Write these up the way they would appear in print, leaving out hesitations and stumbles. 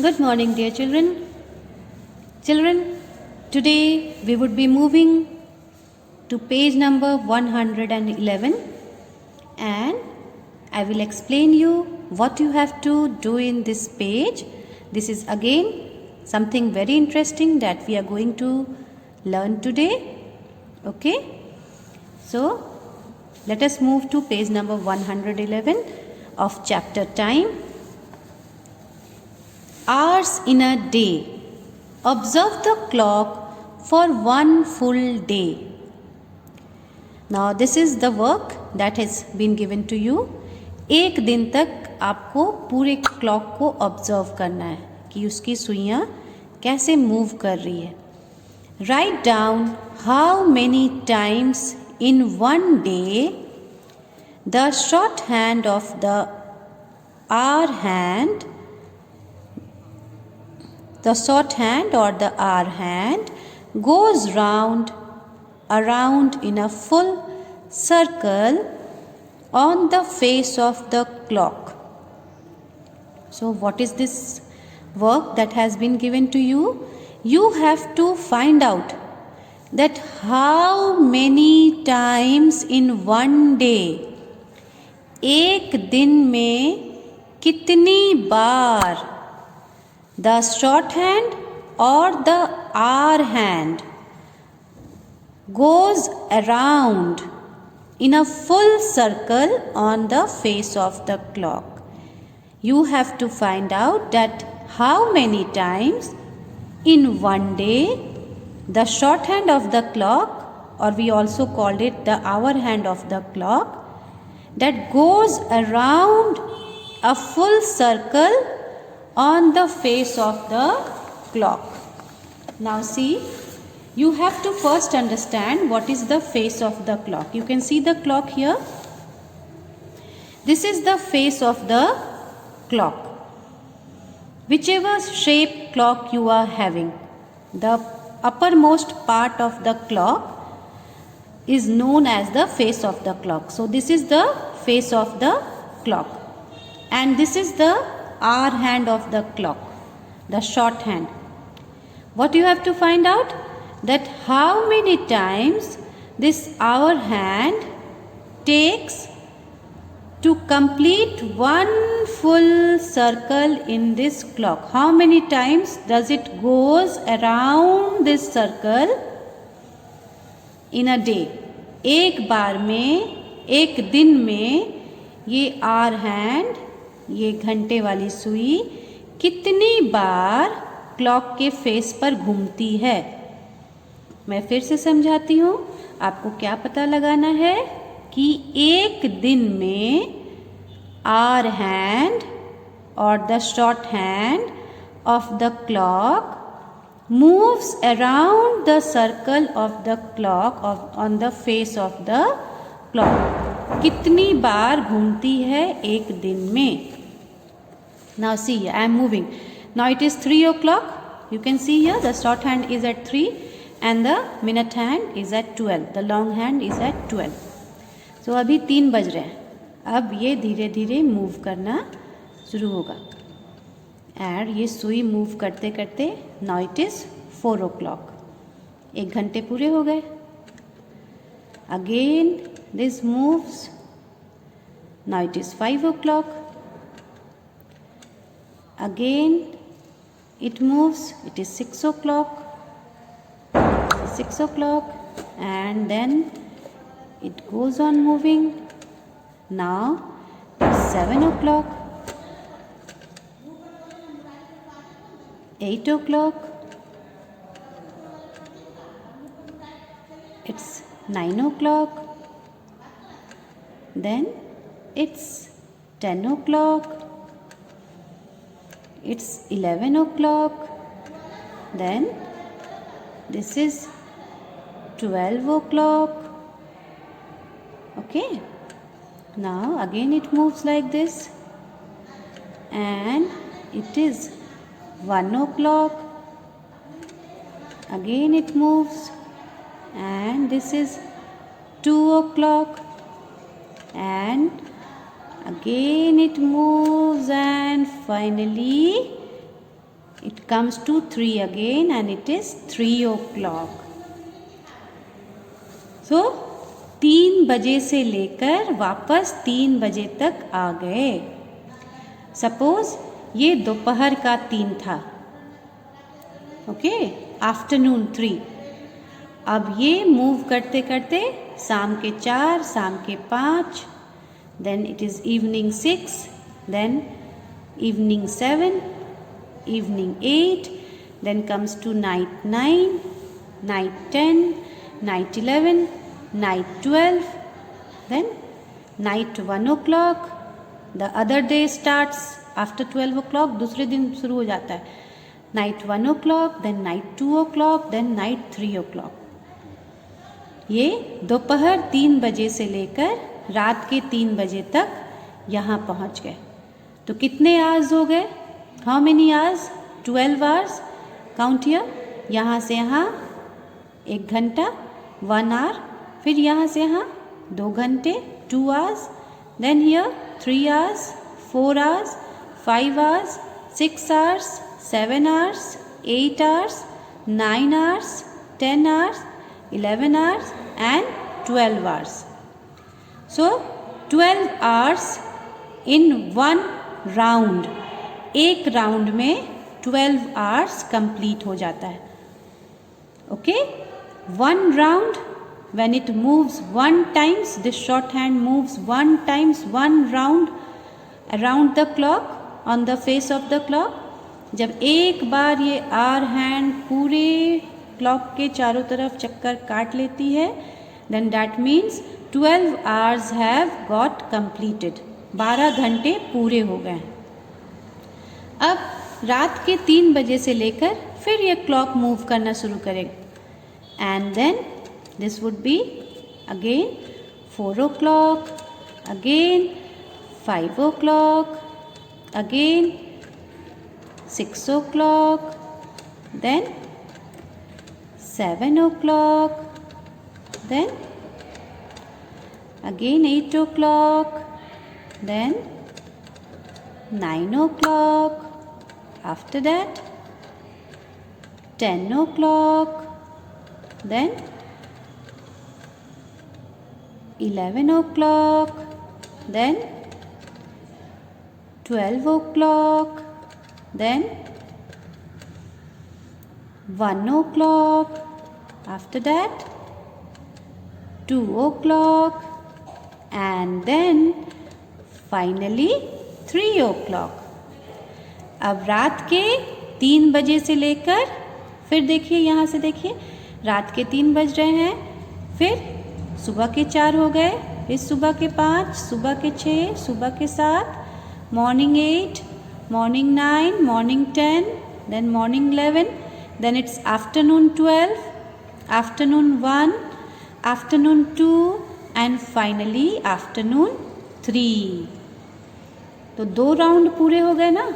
Good morning, dear children. Children, today we would be moving to page number 111 and I will explain you what you have to do in this page. This is again something very interesting that we are going to learn today. Okay? So, let us move to page number 111 of chapter Time. Hours in a day. Observe the clock for one full day. Now this is the work that has been given to you. एक दिन तक आपको पूरे clock को observe करना है कि उसकी सुइयाँ कैसे मूव कर रही है. Write down how many times in one day the shorthand of the hour hand, the shorthand or the hour hand goes around in a full circle on the face of the clock. So what is this work that has been given to you? You have to find out that how many times in one day, एक दिन में कितनी बार the shorthand or the hour hand goes around in a full circle on the face of the clock. You have to find out that how many times in one day the shorthand of the clock, or we also called it the hour hand of the clock, that goes around a full circle on the face of the clock. Now see, you have to first understand what is the face of the clock. You can see the clock here. This is the face of the clock. Whichever shape clock you are having, the uppermost part of the clock is known as the face of the clock. So this is the face of the clock, and this is the hour hand of the clock, the shorthand. What you have to find out? That how many times this hour hand takes to complete one full circle in this clock. How many times does it goes around this circle in a day? एक बार में, एक दिन में ये hour hand, ये घंटे वाली सुई कितनी बार क्लॉक के फेस पर घूमती है. मैं फिर से समझाती हूँ. आपको क्या पता लगाना है कि एक दिन में आवर हैंड और the short hand of the clock moves around the circle of the clock on the face of the clock. कितनी बार घूमती है एक दिन में. Now see, I am moving. Now it is 3 o'clock. You can see here the short hand is at 3 and the minute hand is at 12. The long hand is at 12. So अभी 3 बज रहे हैं. अब ये धीरे धीरे मूव करना शुरू होगा. और ये सुई मूव करते करते now it is 4 o'clock. 1 घंटे पूरे हो गए. Again this moves. Now it is 5 o'clock. Again it moves. It is 6 o'clock. 6 o'clock, and then it goes on moving. Now it's 7 o'clock. 8 o'clock. It's 9 o'clock. Then it's 10 o'clock. It's 11 o'clock. Then this is 12 o'clock. Okay. Now again it moves like this, and it is 1 o'clock. Again it moves, and this is 2 o'clock, and again it moves, and finally It comes to 3 again and it is 3 o'clock. So 3 बजे से लेकर वापस 3 बजे तक आ गए. Suppose ये दोपहर का 3 था. Okay, afternoon 3. अब ये मूव करते करते शाम के 4, शाम के 5, then it is evening 6, then evening 7, evening 8, then comes to night 9, night 10, night 11, night 12, then night 1 o'clock. The other day starts after 12 o'clock, दूसरे दिन शुरू हो जाता है. Night 1 o'clock, then night 2 o'clock, then night 3 o'clock. ये दोपहर 3 बजे से लेकर रात के 3 बजे तक यहाँ पहुँच गए. तो कितने आवर्स हो गए? How many hours? 12 hours. Count here. यहाँ से यहाँ 1 घंटा 1 आवर, फिर यहाँ से यहाँ 2 घंटे 2 hours, then here 3 hours 4 hours 5 hours 6 hours 7 hours, 8 hours, 9 hours, 10 hours, 11 hours and 12 hours. So 12 hours in one round. एक राउंड में 12 hours complete हो जाता है. Okay? One round, when it moves 1 times, this shorthand moves 1 times 1 round around the clock on the face of the clock. जब एक बार ये are hand पूरे clock के चारों तरफ चक्कर काट लेती है, then that means 12 hours have got completed. 12 घंटे पूरे हो गए. अब रात के 3 बजे से लेकर फिर ये क्लॉक मूव करना शुरू करेगा. And then this would be again 4 o'clock, again 5 o'clock, again 6 o'clock, then 7 o'clock, then again 8 o'clock, then 9 o'clock, after that 10 o'clock, then 11 o'clock, then 12 o'clock, then 1 o'clock, after that 2 o'clock and then finally 3 o'clock. अब रात के 3 बजे से लेकर फिर देखिए, यहाँ से देखिए, रात के 3 बज रहे हैं, फिर सुबह के 4 हो गए, फिर सुबह के 5, सुबह के 6, सुबह के 7, morning 8, morning 9, morning 10, then morning 11, then it's afternoon 12, afternoon 1, afternoon 2 and finally afternoon 3. तो 2 राउंड पूरे हो गए ना.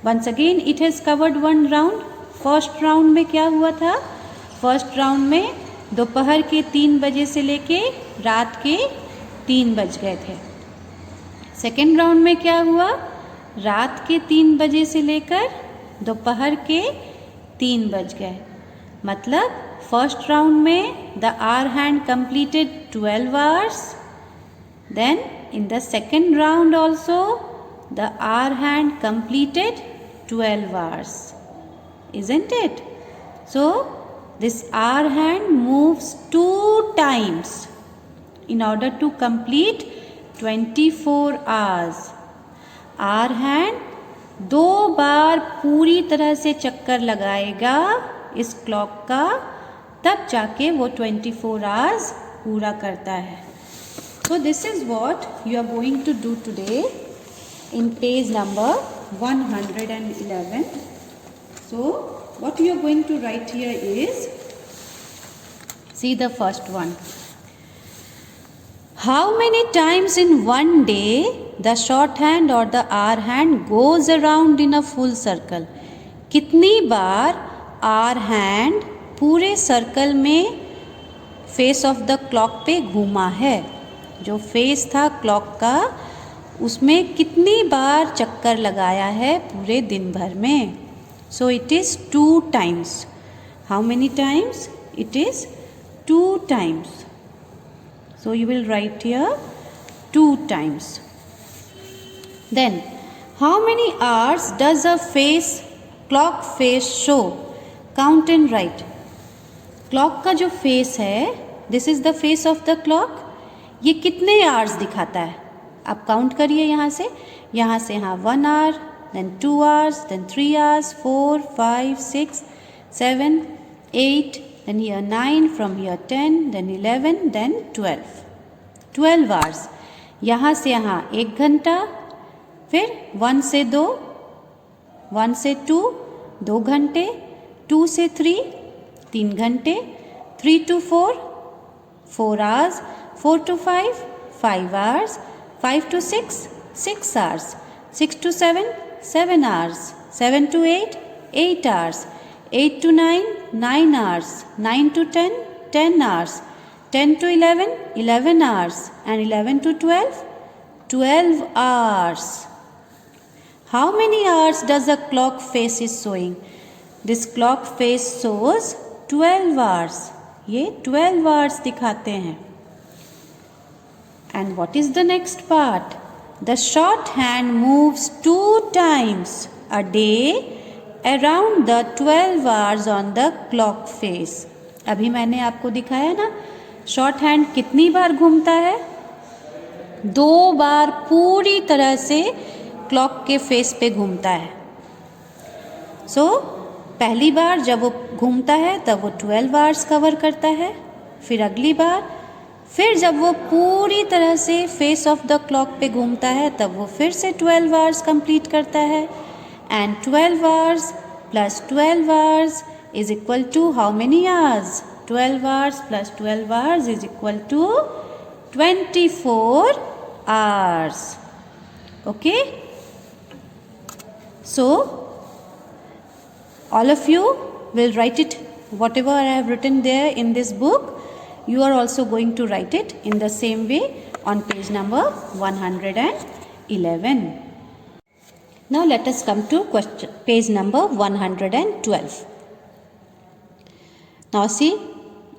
Once again it has covered 1 round. First round में क्या हुआ था? फर्स्ट राउंड में दोपहर के 3 बजे से लेके रात के 3 बज गए थे. सेकेंड राउंड में क्या हुआ? रात के 3 बजे से लेकर दोपहर के 3 बज गए. मतलब फर्स्ट राउंड में the hour hand completed 12 hours. Then in the second round also the hour hand completed 12 hours. Isn't it? So this hour hand moves 2 times in order to complete 24 hours. Hour hand 2 बार पूरी तरह से चक्कर लगाएगा इस clock का, तब जाके वो 24 आवर्स पूरा करता है. So this is what you are going to do today in page number 111. So what you are going to write here is, see the first one. How many times in one day the shorthand or the hour hand goes around in a full circle? कितनी बार are hand पूरे circle में face of the clock पे घूमा है? जो face था clock का उसमें कितनी बार चक्कर लगाया है पूरे दिन भर में? So it is 2 times. How many times? It is 2 times. So you will write here 2 times. Then how many hours does a clock face show? Count and write. Clock का जो फेस है, this is the face of the clock, ये कितने hours दिखाता है? आप count करिए यहाँ से यहाँ 1 hour, then 2 hours, then 3 hours, 4, 5, 6, 7, 8, then here 9, from here 10, then 11, then 12. 12 hours. यहाँ से यहाँ 1 घंटा, फिर 1 से 2, 1 से 2, 2 घंटे, 2 से 3, 3 घंटे, 3 to 4, 4 hours, 4 to 5, 5 hours, 5 to 6, 6 hours, 6 to 7, 7 hours, 7 to 8, 8 hours, 8 to 9, 9 hours, 9 to 10, 10 hours, 10 to 11, 11 hours, and 11 to 12, 12 hours. How many hours does a clock face is showing? This clock face shows 12 hours. ये 12 hours दिखाते हैं. And what is the next part? The shorthand moves 2 times a day around the 12 hours on the clock face. अभी मैंने आपको दिखाया ना, short hand कितनी बार घूमता है? 2 बार पूरी तरह से क्लॉक के फेस पे घूमता है. सो पहली बार जब वो घूमता है तब वो 12 आवर्स कवर करता है. फिर अगली बार, फिर जब वो पूरी तरह से फेस ऑफ द क्लॉक पे घूमता है तब वो फिर से 12 आवर्स कंप्लीट करता है. And 12 hours plus 12 hours is equal to how many hours? 12 hours plus 12 hours is equal to 24 hours. Okay, so all of you will write it, whatever I have written there in this book, you are also going to write it in the same way on page number 111. Now let us come to page number 112. Now see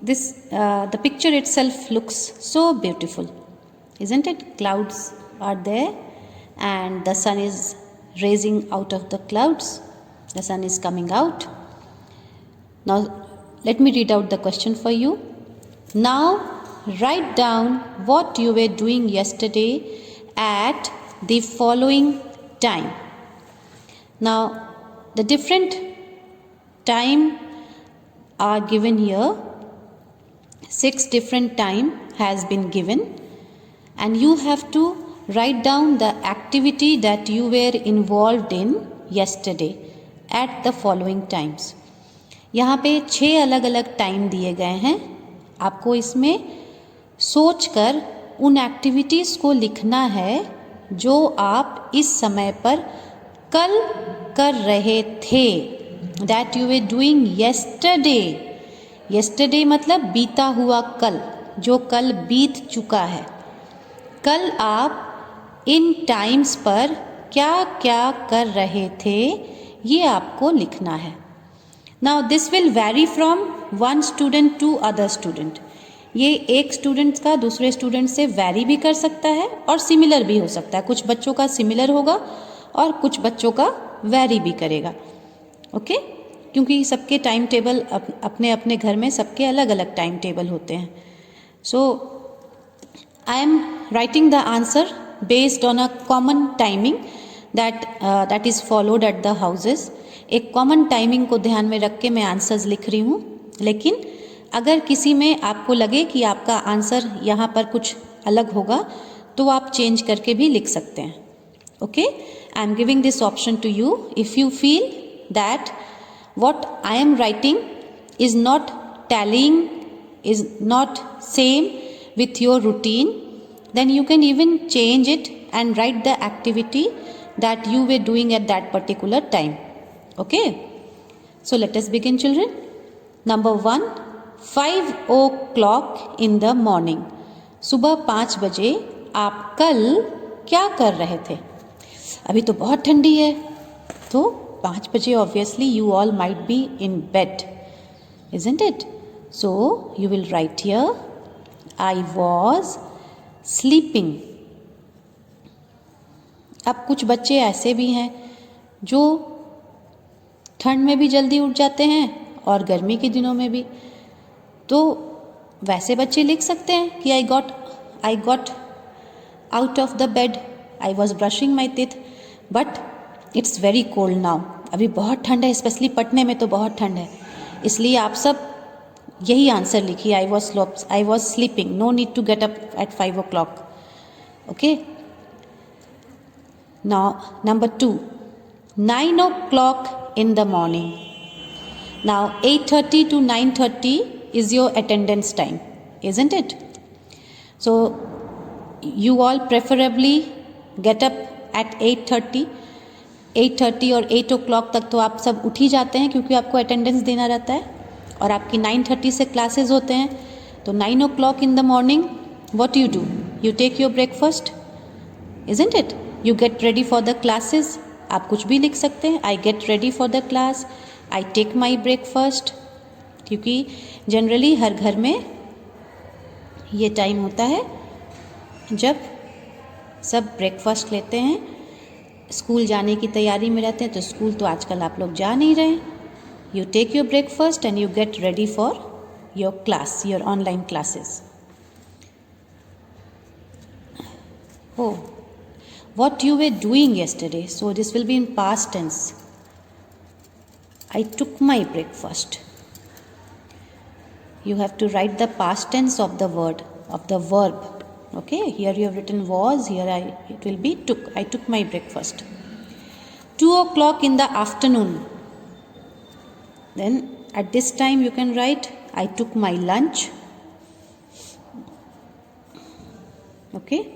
this, the picture itself looks so beautiful, isn't it? Clouds are there and the sun is raising out of the clouds. The sun is coming out. Now let me read out the question for you. Now write down what you were doing yesterday at the following time. Now the different time are given here. 6 different time has been given and you have to write down the activity that you were involved in yesterday at the following times. यहाँ पे 6 अलग अलग time दिए गए हैं. आपको इसमें सोचकर उन एक्टिविटीज़ को लिखना है जो आप इस समय पर कल कर रहे थे. That you were doing yesterday. Yesterday मतलब बीता हुआ कल, जो कल बीत चुका है. कल आप इन टाइम्स पर क्या क्या कर रहे थे, ये आपको लिखना है. Now this will vary from one student to other student. ये एक स्टूडेंट का दूसरे स्टूडेंट से वेरी भी कर सकता है और सिमिलर भी हो सकता है. कुछ बच्चों का सिमिलर होगा और कुछ बच्चों का वेरी भी करेगा. ओके, क्योंकि सबके टाइम टेबल अपने अपने घर में सबके अलग अलग टाइम टेबल होते हैं. So I am writing the answer based on a common timing that is followed at the houses. एक कॉमन टाइमिंग को ध्यान में रख के मैं आंसर्स लिख रही हूँ. लेकिन अगर किसी में आपको लगे कि आपका आंसर यहाँ पर कुछ अलग होगा तो आप चेंज करके भी लिख सकते हैं. Okay, I am giving this option to you. If you feel that what I am writing is not tallying, is not same with your routine, then you can even change it and write the activity that you were doing at that particular time. Okay, so let us begin, children. Number 1, 5 o'clock in the morning. सुबह 5 बजे आप कल क्या कर रहे थे? अभी तो बहुत ठंडी है, तो 5 बजे obviously you all might be in bed, isn't it? So you will write here, I was sleeping. अब कुछ बच्चे ऐसे भी हैं जो ठंड में भी जल्दी उठ जाते हैं और गर्मी के दिनों में भी, तो वैसे बच्चे लिख सकते हैं कि I got out of the bed, I was brushing my teeth, but it's very cold now. अभी बहुत ठंड है, स्पेशली पटने में तो बहुत ठंड है, इसलिए आप सब यही आंसर लिखिए, I was sleeping, no need to get up at 5 o'clock. Okay. Now number 2, 9 o'clock in the morning. Now 8:30 to 9:30 is your attendance time, isn't it? So you all preferably get up at 8:30 और 8 o'clock तक तो आप सब उठ ही जाते हैं क्योंकि आपको अटेंडेंस देना रहता है और आपकी 9:30 से क्लासेस होते हैं. तो 9 o'clock in the morning, what do? You take your breakfast, isn't it? You get ready for the classes. आप कुछ भी लिख सकते हैं, I get ready for the class, I take my breakfast, क्योंकि जनरली हर घर में ये टाइम होता है जब सब ब्रेकफास्ट लेते हैं, स्कूल जाने की तैयारी में रहते हैं. तो स्कूल तो आजकल आप लोग जा नहीं रहे. You take your breakfast and you get ready for your class, your online classes. Oh, what you were doing yesterday? So this will be in past tense. I took my breakfast. You have to write the past tense of the word, of the verb. Okay, here you have written was, here it will be took. I took my breakfast. 2 o'clock in the afternoon. Then at this time you can write, I took my lunch. Okay.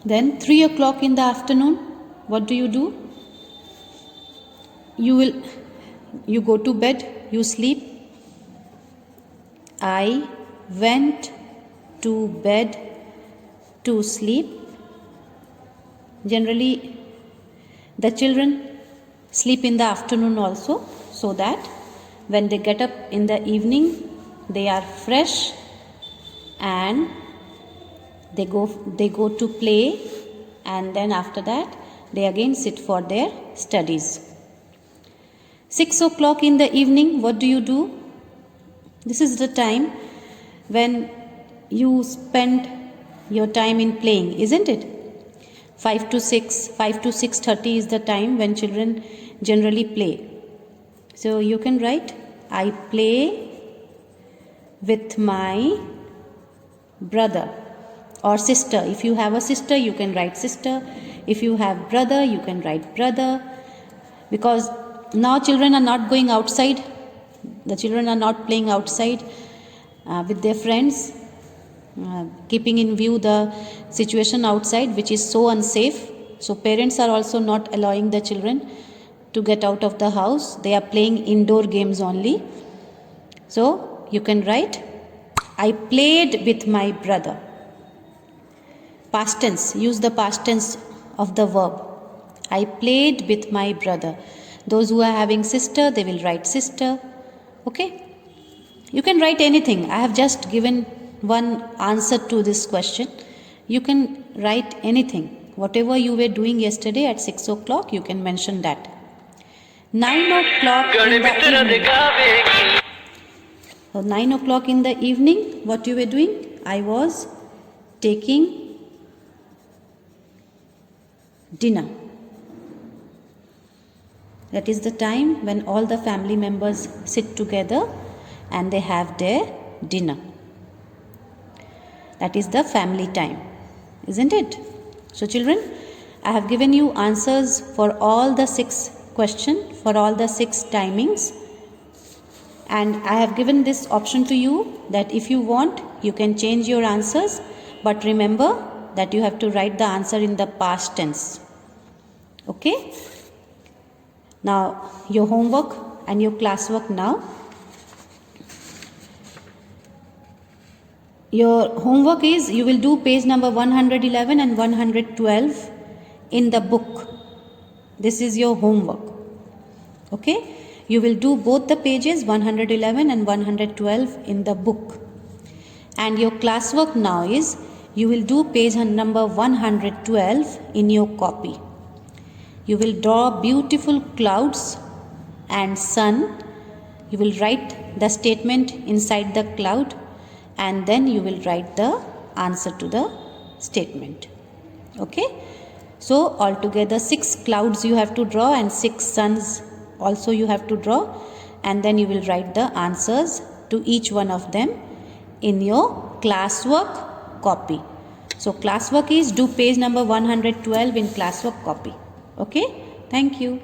Then 3 o'clock in the afternoon, what do? You go to bed, you sleep. I went to bed to sleep. Generally, the children sleep in the afternoon also, so that when they get up in the evening, they are fresh and they go to play, and then after that they again sit for their studies. 6 o'clock in the evening, what do? This is the time when you spend your time in playing, isn't it? 5 to 6:30 is the time when children generally play. So you can write, I play with my brother or sister. If you have a sister, you can write sister. If you have brother, you can write brother. Because now children are not going outside. The children are not playing outside with their friends, keeping in view the situation outside, which is so unsafe. So parents are also not allowing the children to get out of the house. They are playing indoor games only. So you can write, I played with my brother. Past tense, use the past tense of the verb. I played with my brother. Those who are having sister, they will write sister. Okay? You can write anything. I have just given one answer to this question. You can write anything. Whatever you were doing yesterday at 6 o'clock, you can mention that. 9 o'clock in the evening. So 9 o'clock in the evening, what you were doing? I was taking dinner. That is the time when all the family members sit together and they have their dinner. That is the family time, isn't it? So children, I have given you answers for all the 6 questions, for all the 6 timings. And I have given this option to you that if you want, you can change your answers. But remember that you have to write the answer in the past tense. Okay? Now, your homework and your classwork now. Your homework is, you will do page number 111 and 112 in the book. This is your homework. Okay, you will do both the pages 111 and 112 in the book. And your classwork now is, you will do page number 112 in your copy. You will draw beautiful clouds and sun. You will write the statement inside the cloud, and then you will write the answer to the statement. Okay, so altogether 6 clouds you have to draw and 6 suns also you have to draw, and then you will write the answers to each one of them in your classwork copy. So classwork is, do page number 112 in classwork copy. Okay, thank you.